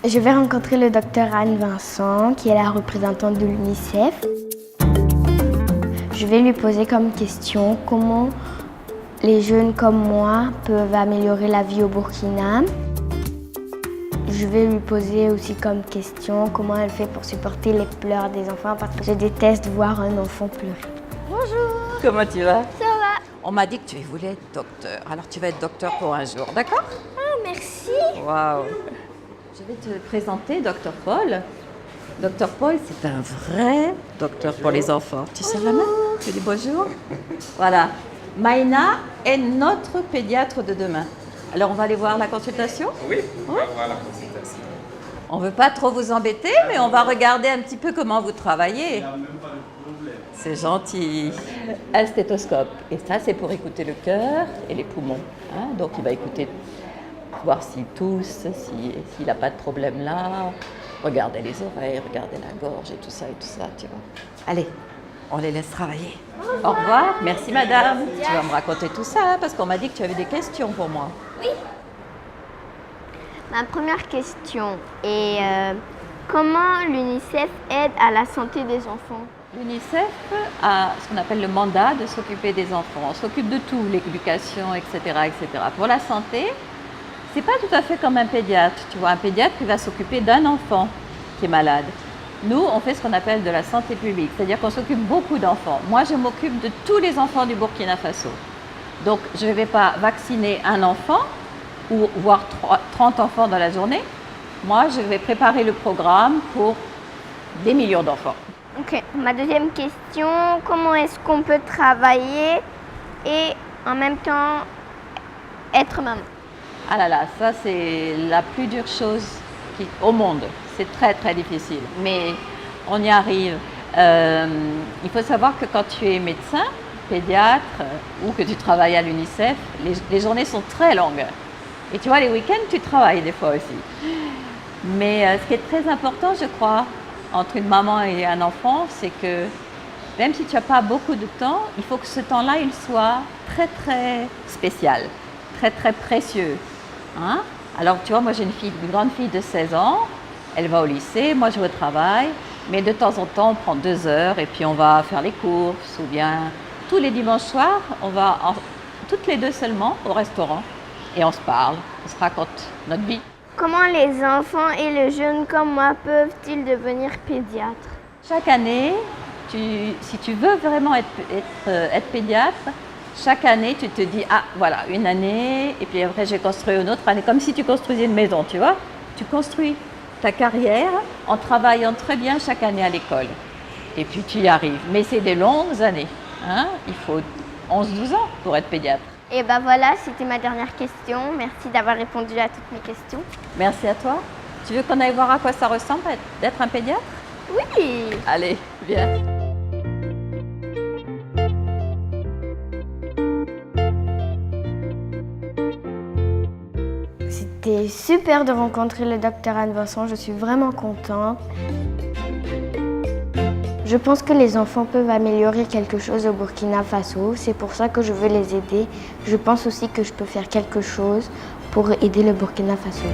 Je vais rencontrer le docteur Anne Vincent, qui est la représentante de l'UNICEF. Je vais lui poser comme question comment les jeunes comme moi peuvent améliorer la vie au Burkina. Je vais lui poser aussi comme question comment elle fait pour supporter les pleurs des enfants parce que je déteste voir un enfant pleurer. Bonjour. Comment tu vas? Ça va? On m'a dit que tu voulais être docteur. Alors tu vas être docteur pour un jour, d'accord? Ah, merci. Waouh. Je vais te présenter Dr Paul. Dr Paul, c'est un vrai docteur pour les enfants. Tu sais la main? Tu dis bonjour. Voilà. Maïna est notre pédiatre de demain. Alors on va aller voir la consultation? Oui, on va voir la consultation. On ne veut pas trop vous embêter, mais on va regarder un petit peu comment vous travaillez. Il n'y a même pas de problème. C'est gentil. Un stéthoscope. Et ça, c'est pour écouter le cœur et les poumons. Hein? Donc, il va écouter, voir s'il tousse, s'il n'a pas de problème là. Regardez les oreilles, regardez la gorge et tout ça, tu vois. Allez, on les laisse travailler. Au revoir. Merci, madame. Tu vas me raconter tout ça, hein, parce qu'on m'a dit que tu avais des questions pour moi. Oui. Ma première question est comment l'UNICEF aide à la santé des enfants? L'UNICEF a ce qu'on appelle le mandat de s'occuper des enfants. On s'occupe de tout, l'éducation, etc., etc. Pour la santé, c'est pas tout à fait comme un pédiatre. Tu vois, un pédiatre, il va s'occuper d'un enfant qui est malade. Nous, on fait ce qu'on appelle de la santé publique, c'est-à-dire qu'on s'occupe beaucoup d'enfants. Moi, je m'occupe de tous les enfants du Burkina Faso. Donc, je ne vais pas vacciner un enfant ou voire 30 enfants dans la journée. Moi, je vais préparer le programme pour des millions d'enfants. Ok, ma deuxième question, comment est-ce qu'on peut travailler et en même temps être maman? Ah là là, ça c'est la plus dure chose au monde. C'est très très difficile, mais on y arrive. Il faut savoir que quand tu es médecin, pédiatre ou que tu travailles à l'UNICEF, les journées sont très longues. Et tu vois, les week-ends, tu travailles des fois aussi. Mais ce qui est très important, je crois, entre une maman et un enfant, c'est que même si tu n'as pas beaucoup de temps, il faut que ce temps-là, il soit très très spécial, très très précieux. Hein? Alors tu vois, moi j'ai une grande fille de 16 ans, elle va au lycée, moi je vais au travail, mais de temps en temps on prend 2 heures et puis on va faire les courses ou bien tous les dimanches soirs, on va toutes les deux seulement au restaurant et on se parle, on se raconte notre vie. Comment les enfants et les jeunes comme moi peuvent-ils devenir pédiatres? Chaque année, si tu veux vraiment être pédiatre, chaque année, tu te dis, ah voilà, une année, et puis après, je vais construire une autre année, comme si tu construisais une maison, tu vois. Tu construis ta carrière en travaillant très bien chaque année à l'école. Et puis, tu y arrives. Mais c'est des longues années. Hein? Il faut 11-12 ans pour être pédiatre. Et ben voilà, c'était ma dernière question. Merci d'avoir répondu à toutes mes questions. Merci à toi. Tu veux qu'on aille voir à quoi ça ressemble d'être un pédiatre? Oui! Allez, viens. C'était super de rencontrer le docteur Anne Vincent, je suis vraiment contente. Je pense que les enfants peuvent améliorer quelque chose au Burkina Faso, c'est pour ça que je veux les aider. Je pense aussi que je peux faire quelque chose pour aider le Burkina Faso.